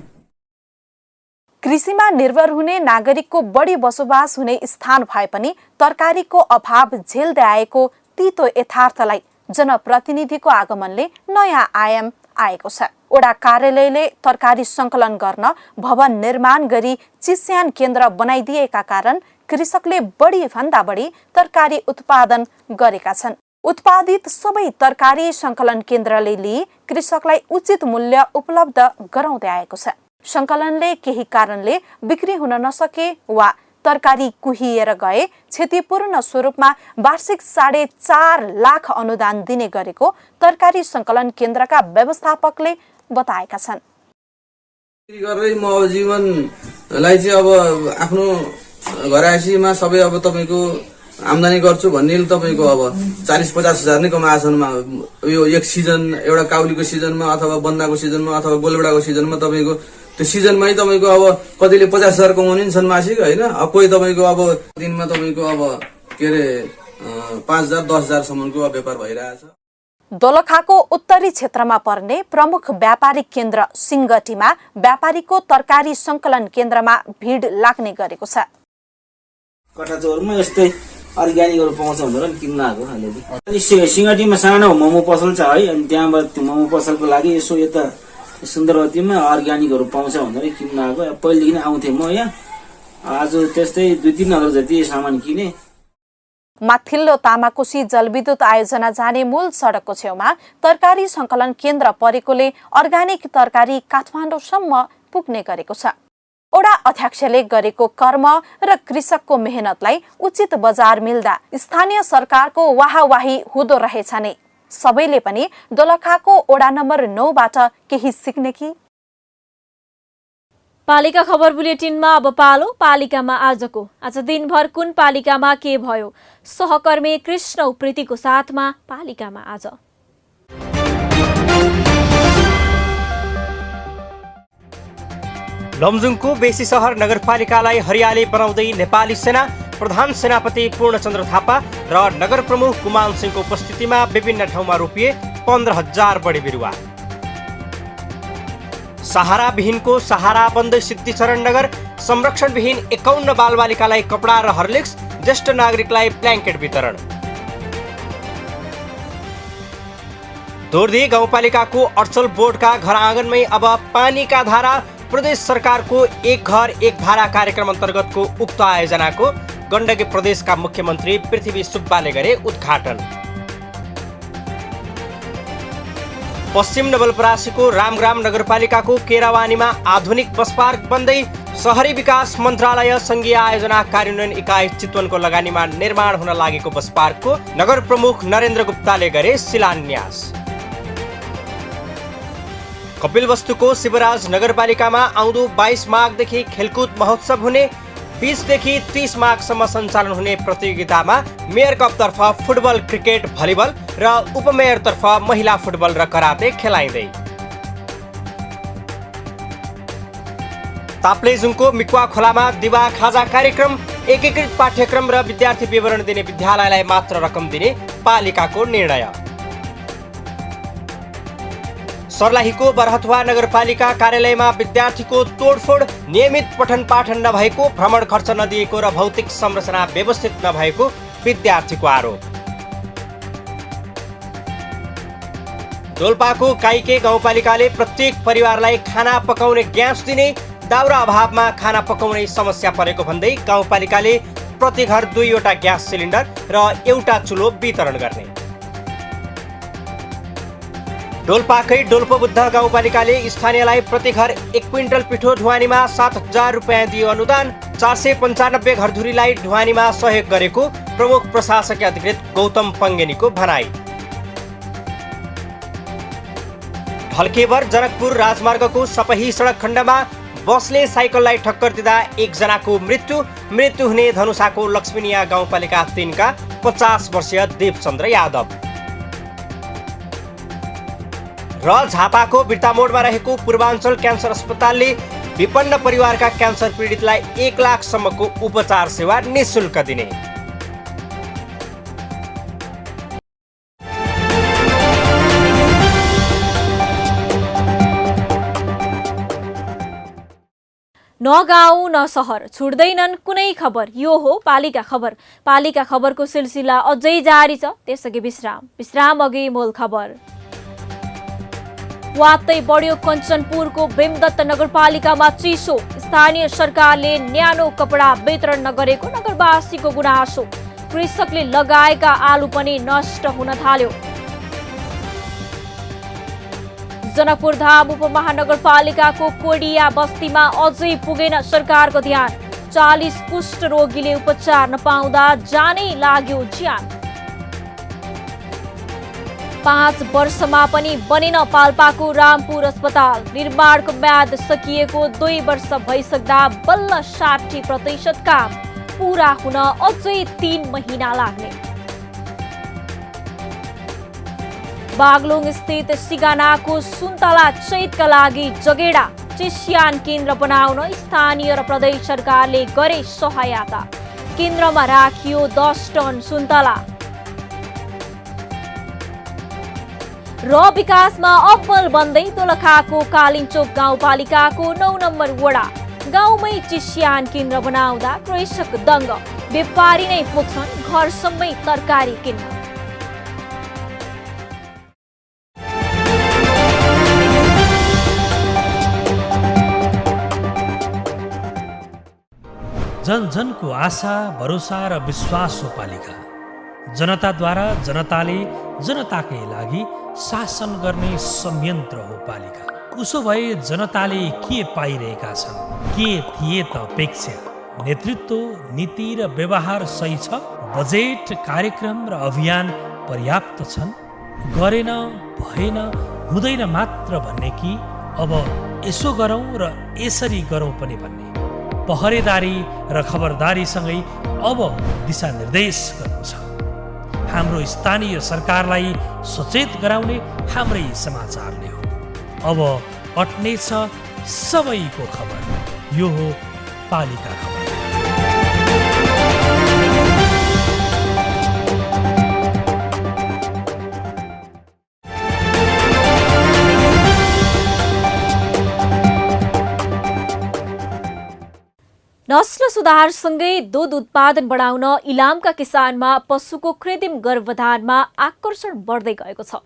कृषिमा निर्भर हुने नागरिकको बढी बसोबास हुने स्थान भए पनि तरकारीको अभाव झेल्दै आएको तितो यथार्थलाई जनप्रतिनिधिको आगमनले नयाँ आयाम आएको छ। वडा कार्यालयले तरकारी संकलन गर्न भवन निर्माण गरी चिस्यान केन्द्र बनाइदिएका कारण कृषकले बढी भन्दा बढी तरकारी उत्पादन गरेका छन्। उत्पादित सबै तरकारी संकलन केन्द्रले लिई कृषकलाई उचित मूल्य उपलब्ध गराउँदै आएको छ। संकलनले केही कारणले बिक्री हुन नसके वा तरकारी कुहिएर गए क्षतिपूर्ण स्वरूपमा वार्षिक 4.5 लाख अनुदान दिने गरेको तरकारी संकलन केन्द्रका व्यवस्थापकले बताएका छन्।
म अब जीवनलाई चाहिँ अब आफ्नो घरायसीमा सबै अब तपाईको आम्दानी गर्छु भन्ने तपाईको अब 40-50 हजार नै कमाएछन्। यो एक सिजन एउटा काउलीको सिजनमा अथवा बन्दाको सिजनमा अथवा गोलबेडाको सिजनमा तपाईको त्यो सिजनमै तपाईको अब कतिले 50 हजार कमाउने नि छन् मासिक हैन। अब कोही तपाईको अब दिनमा तपाईको अब के रे 5 हजार 10 हजार सम्मको व्यापार भइरहेछ।
दोलखाको उत्तरी क्षेत्रमा पर्ने प्रमुख व्यापारिक केन्द्र सिंगटीमा व्यापारीको तरकारी संकलन केन्द्रमा भिड लाग्ने गरेको छ।
कठाचौरमा यस्तै अर्ग्यानिकहरू पाउँछ भनेर किन्न आएको अलिअलि। अनि सिंगटीमा सानो मोमो पसल छ है, अनि त्यहाँबाट त्यो मोमो पसलको लागि यसो यता सुन्दरवतीमा अर्ग्यानिकहरू पाउँछ भनेर किन्न आएको। पहिलेदेखि नै आउँथेँ म यहाँ, आज त्यस्तै 2-3 हजार जति सामान किने।
माथिल्लो तामाकोशी जलविद्युत आयोजना जाने मूल सडकको छेउमा तरकारी संकलन केन्द्र परेकोले अर्ग्यानिक तरकारी काठमाडौँसम्म पुग्ने गरेको छ। ओडा अध्यक्षले गरेको कर्म र कृषकको मेहनतलाई उचित बजार मिल्दा स्थानीय सरकारको वाहवाही हुँदो रहेछ नै। सबैले पनि दोलखाको ओडा नम्बर 9 बाट केही सिक्ने कि?
पालिका खबर बुलेटिनमा अब पालो पालिकामा आजको। आज दिनभर कुन पालिकामा के भयो? सहकर्मी कृष्ण उप्रेतीको साथमा पालिकामा आज।
लमजुङको बेसी सहर नगरपालिकालाई हरियाली बनाउँदै नेपाली सेना प्रधान सेनापति पूर्णचन्द्र थापा र नगर प्रमुख कुमाल सिंहको उपस्थितिमा विभिन्न ठाउँमा रोपिए 15,000 बढी बिरुवा। सहारा विहीनको सहारा बन्दै सिद्धिचरण नगर, संरक्षण विहीन 51 बालबालिकालाई कपडा र हर्लिक्स, ज्येष्ठ नागरिकलाई ब्ल्याङ्केट वितरण। दोर्दी गाउँपालिकाको अर्चल बोर्डका घर आँगनमै अब पानीका धारा। प्रदेश सरकारको एक घर एक धारा कार्यक्रम अन्तर्गतको उक्त आयोजनाको गण्डकी प्रदेशका मुख्यमन्त्री पृथ्वी सुब्बाले गरे उद्घाटन। पश्चिम नवलपरासीको रामग्राम नगरपालिकाको केरावानीमा आधुनिक बस पार्क बन्दै शहरी विकास मन्त्रालय संघीय आयोजना कार्यान्वयन इकाइ चितवनको लगानीमा निर्माण हुन लागेको बस पार्कको नगर प्रमुख नरेन्द्र गुप्ताले गरे शिलान्यास। कपिलवस्तुको शिवराज नगरपालिकामा आउँदो 22 माघदेखि खेलकुद महोत्सव हुने। 20 देखि 30 माघसम्म सञ्चालन हुने प्रतियोगितामा मेयर कपतर्फ फुटबल, क्रिकेट, भलिबल र उपमेयरतर्फ महिला फुटबल र कराते खेलाइँदै। ताप्लेजुङको मिक्वा खोलामा दिवा खाजा कार्यक्रम। एकीकृत पाठ्यक्रम र विद्यार्थी विवरण दिने विद्यालयलाई मात्र रकम दिने पालिकाको निर्णय। सर्लाहीको बरहथुवा नगरपालिका कार्यालयमा विद्यार्थीको तोडफोड। नियमित पठन पाठन नभएको, भ्रमण खर्च नदिएको र भौतिक संरचना व्यवस्थित नभएको विद्यार्थीको आरोप। डोल्पाको काइके गाउँपालिकाले प्रत्येक परिवारलाई खाना पकाउने ग्यास दिने। दाउरा अभावमा खाना पकाउने समस्या परेको भन्दै गाउँपालिकाले प्रति घर 2वटा ग्यास सिलिन्डर र 1 चुलो वितरण गर्ने। डोल्पाकै डोल्पोबुद्ध गाउँपालिकाले स्थानीयलाई प्रति घर 1 क्विन्टल पिठो ढुवानीमा 7,000 रुपियाँ दियो अनुदान। 495 घरधुरीलाई ढुवानीमा सहयोग गरेको प्रमुख प्रशासकीय अधिकृत गौतम पङ्गेनीको भनाई। ढल्केवर जनकपुर राजमार्गको सपही सडक खण्डमा बसले साइकललाई ठक्कर दिँदा 1 जनाको मृत्यु हुने धनुषाको लक्ष्मीनिया गाउँपालिका 3 का 50 वर्षीय देवचन्द्र यादव। र झापाको बिर्तामोडमा रहेको पूर्वाञ्चल क्यान्सर अस्पतालले विपन्न परिवारका क्यान्सर पीडितलाई 1 लाखसम्मको उपचार सेवा निःशुल्क दिने।
न गाउँ न सहर छुट्दैनन् कुनै खबर। यो हो पालिका खबर। पालिका खबरको सिलसिला अझै जारी छ। त्यसअघि विश्राम अघि मूल खबर। वात्तै बढ्यो कञ्चनपुरको भीमदत्त नगरपालिकामा चिसो। स्थानीय सरकारले न्यानो कपडा वितरण नगरेको नगरवासीको गुनासो। कृषकले लगाएका आलु पनि नष्ट हुन थाल्यो। जनकपुरधाम उपमहानगरपालिकाको कोडिया बस्तीमा अझै पुगेन सरकारको ध्यान। 40 कुष्ठ रोगीले उपचार नपाउँदा जानै लाग्यो ज्यान। 5 वर्षमा पनि बनेन पाल्पाको रामपुर अस्पताल। निर्माणको म्याद सकिएको 2 वर्ष भइसक्दा बल्ल 60% काम पूरा हुन अझै 3 महिना लाग्ने। बागलुङ स्थित सिगानाको सुन्तला चैतका लागि जगेडा। चिस्यान केन्द्र बनाउन स्थानीय र प्रदेश सरकारले गरे सहायता। केन्द्रमा राखियो 10 टन सुन्तला। र विकासमा अब्बल बन्दै दोलखाको कालिन्चोक गाउँपालिकाको 9 नम्बर वडा। गाउँमै चिस्यान केन्द्र बनाउँदा कृषक दङ्ग। व्यापारी नै पुग्छन् घरसम्मै तरकारी किन्न।
जन जनको आशा भरोसा र विश्वास हो पालिका। जनताद्वारा जनताले जनताकै लागि शासन गर्ने संयन्त्र हो पालिका। उसो भए जनताले के पाइरहेका छन्? के थिए त अपेक्षा? नेतृत्व, नीति र व्यवहार सही छ? बजेट, कार्यक्रम र अभियान पर्याप्त छन्? गरेन, भएन, हुँदैन मात्र भन्ने कि अब यसो गरौँ र यसरी गरौँ पनि भन्ने? पहरेदारी र खबरदारीसँगै अब दिशानिर्देश गर्नु छ। हाम्रो स्थानीय सरकारलाई सचेत गराउने हाम्रै समाचारले हो। अब अट्नेछ सबैको खबर। यो हो पालिका खबर।
नस्ल सुधारसँगै दूध उत्पादन बढाउन इलामका किसानमा पशुको कृत्रिम गर्भधानमा आकर्षण बढ्दै गएको छ।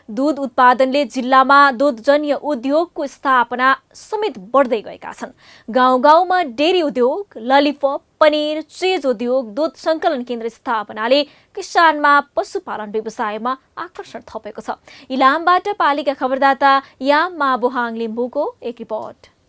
दूध उत्पादनले जिल्लामा दूधजन्य उद्योगको स्थापना समेत बढ्दै गएका छन्। गाउँ गाउँमा डेरी उद्योग, ललिपप, पनिर, चीज उद्योग, दूध सङ्कलन केन्द्र स्थापनाले किसानमा पशुपालन व्यवसायमा आकर्षण थपेको छ। इलामबाट पालिका खबरदाता याम माबुहाङ लिम्बूको एक रिपोर्ट।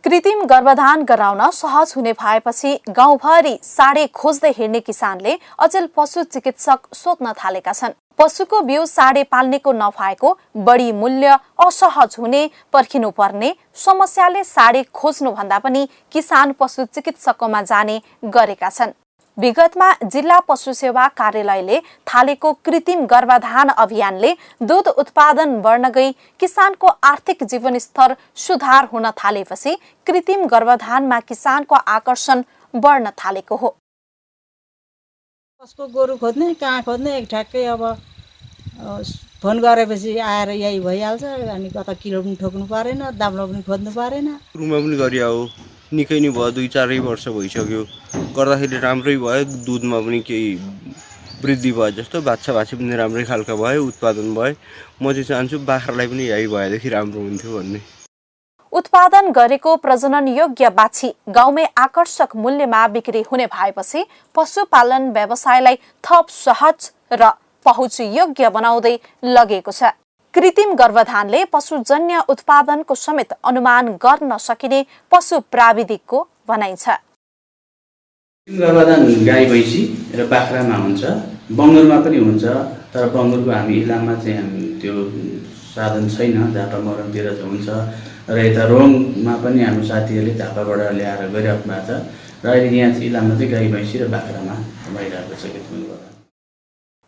कृत्रिम गर्भधान गराउन सहज हुने भएपछि गाउँभरि साडे खोज्दै हिँड्ने किसानले अचेल पशु चिकित्सक सोध्न थालेका छन्। पशुको बिउ साडे पाल्नेको नभएको, बढी मूल्य, असहज हुने, पर्खिनु पर्ने समस्याले साडे खोज्नु भन्दा पनि किसान पशु चिकित्सकमा जाने गरेका छन्। विगतमा जिल्ला पशु सेवा कार्यालयले थालेको कृत्रिम गर्भधान अभियानले दूध उत्पादन बढ्न गई किसानको आर्थिक जीवनस्तर सुधार हुन थालेपछि कृत्रिम गर्भधानमा किसानको आकर्षण बढ्न थालेको हो।
कसको गोरु खोज्ने, कहाँ खोज्ने, एक ठ्याक्कै अब फोन गरेपछि आएर यही भइहाल्छ। अनि कता किलो पनि ठोक्नु परेन, दाम्लो पनि खोज्नु परेन।
रुममा पनि गरिया हो, निकै नै भयो, 2-4 वर्ष भइसक्यो। गर्दाखेरि राम्रै भयो, दुधमा पनि केही वृद्धि भयो जस्तो, बाछा बाछी पनि राम्रै खालका भयो, उत्पादन भयो। म चाहिँ चाहन्छु बाख्रालाई पनि यही भएदेखि राम्रो हुन्थ्यो भन्ने।
उत्पादन गरेको प्रजनन योग्य बाछी गाउँमै आकर्षक मूल्यमा बिक्री हुने भएपछि पशुपालन व्यवसायलाई थप सहज र पहुँच योग्य बनाउँदै लगेको छ। कृत्रिम गर्भधानले पशुजन्य उत्पादनको समेत अनुमान गर्न सकिने पशु प्राविधिकको भनाइ छ।
गर्भधान गाई भैँसी र बाख्रामा हुन्छ, बङ्गुरमा पनि हुन्छ। तर बङ्गुरको हामी इलाममा चाहिँ हामी त्यो साधन छैन, झापा मरमतिर चाहिँ हुन्छ। र यता रोङमा पनि हाम्रो साथीहरूले झापाबाट ल्याएर गरिराख्नु भएको छ। र अहिले यहाँ चाहिँ इलाममा चाहिँ गाई भैँसी र बाख्रामा भइरहेको छ।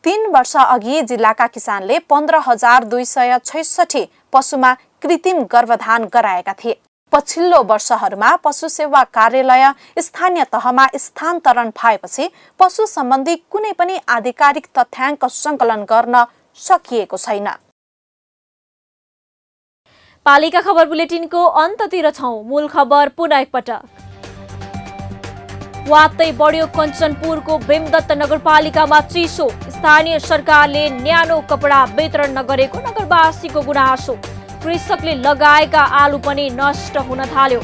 3 वर्ष अघि जिल्लाका किसानले 15,266 पशुमा कृत्रिम गर्भधान गराएका थिए। पछिल्लो वर्षहरूमा पशु सेवा कार्यालय स्थानीय तहमा स्थानान्तरण भएपछि पशु सम्बन्धी कुनै पनि आधिकारिक तथ्याङ्क सङ्कलन गर्न सकिएको छैन।
पालिका खबर बुलेटिनको अन्ततिर छौं। मूल खबर पुनः एकपटक। वात्तै बढ्यो कञ्चनपुरको भीमदत्त नगरपालिकामा चिसो। स्थानीय सरकारले न्यानो कपडा वितरण नगरेको नगरवासीको गुनासो। कृषकले लगाएका आलु पनि नष्ट हुन थाल्यो।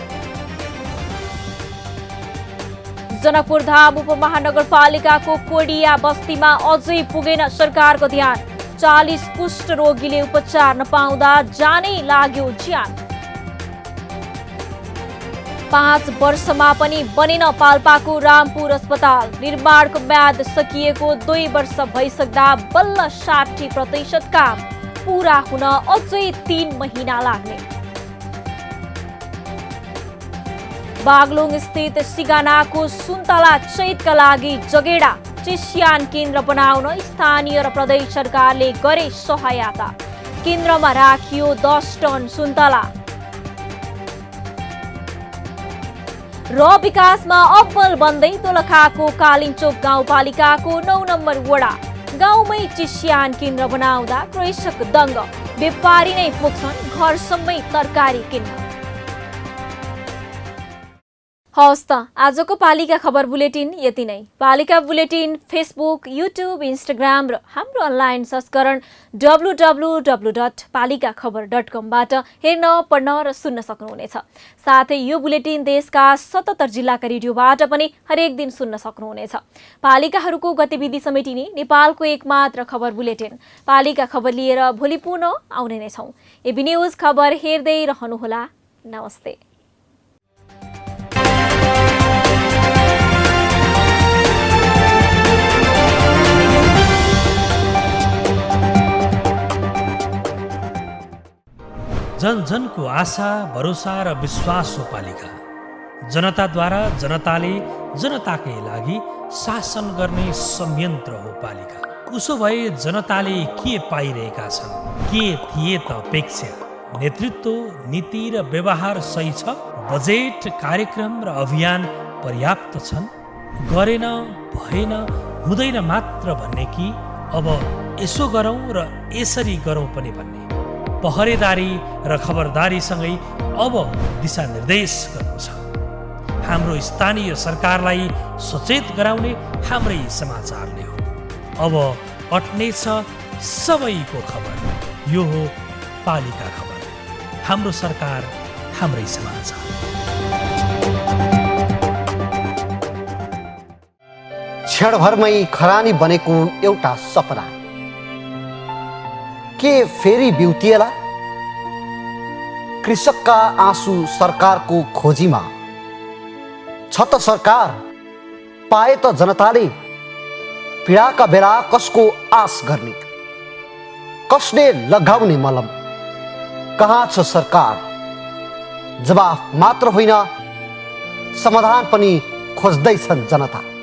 जनकपुरधाम उपमहानगरपालिकाको कोडिया बस्तीमा अझै पुगेन सरकारको ध्यान। 40 कुष्ठ रोगीले उपचार नपाउँदा जानै लाग्यो ज्यान। 5 वर्षमा पनि बनेन पाल्पाको रामपुर अस्पताल। निर्माणको म्याद सकिएको 2 वर्ष भइसक्दा बल्ल 60% काम पूरा हुन अझै 3 महिना लाग्ने। बागलुङ स्थित सिगानाको सुन्तला चैतका लागि जगेडा। चिस्यान केन्द्र बनाउन स्थानीय र प्रदेश सरकारले गरे सहायता। केन्द्रमा राखियो 10 टन सुन्तला। र विकासमा अब्बल बन्दै दोलखाको कालिन्चोक गाउँपालिकाको 9 नम्बर वडा। गाउँमै चिस्यान केन्द्र बनाउँदा कृषक दङ्ग। व्यापारी नै पुग्छन् घरसम्मै तरकारी किन्न। हवस् त आजको पालिका खबर बुलेटिन यति नै। पालिका बुलेटिन फेसबुक, युट्युब, इन्स्टाग्राम र हाम्रो अनलाइन संस्करण www.palikakhbar.com बाट हेर्न, पढ्न र सुन्न सक्नुहुनेछ। साथै यो बुलेटिन देशका 77 जिल्लाका रेडियोबाट पनि हरेक दिन सुन्न सक्नुहुनेछ। पालिकाहरूको गतिविधि समेटिने नेपालको एकमात्र खबर बुलेटिन पालिका खबर लिएर भोलि पुनः आउने नै छौं। एबी न्यूज खबर हेर्दै रहनुहोला। नमस्ते।
जन जनको आशा, भरोसा र विश्वास हो पालिका। जनताद्वारा जनताले जनताकै लागि शासन गर्ने संयन्त्र हो पालिका। उसो भए जनताले के पाइरहेका छन्? के थिए त अपेक्षा? नेतृत्व, नीति र व्यवहार सही छ? बजेट, कार्यक्रम र अभियान पर्याप्त छन्? गरेन, भएन, हुँदैन मात्र भन्ने कि अब यसो गरौँ र यसरी गरौँ पनि भन्ने? पहरेदारी र खबरदारीसँगै अब दिशानिर्देश गर्नु छ। हाम्रो स्थानीय सरकारलाई सचेत गराउने हाम्रै समाचारले हो। अब अट्नेछ सबैको खबर। यो हो पालिका खबर। हाम्रो सरकार, हाम्रै समाचार।
क्षणभरमै खरानी बनेको एउटा सपना के फेरि बिउतिएला? कृषकका आँसु सरकारको खोजीमा छ त सरकार, पाए त जनताले। पीडाका बेला कसको आश गर्ने? कसले लगाउने मलम? कहाँ छ सरकार? जवाफ मात्र होइन, समाधान पनि खोज्दैछन् जनता।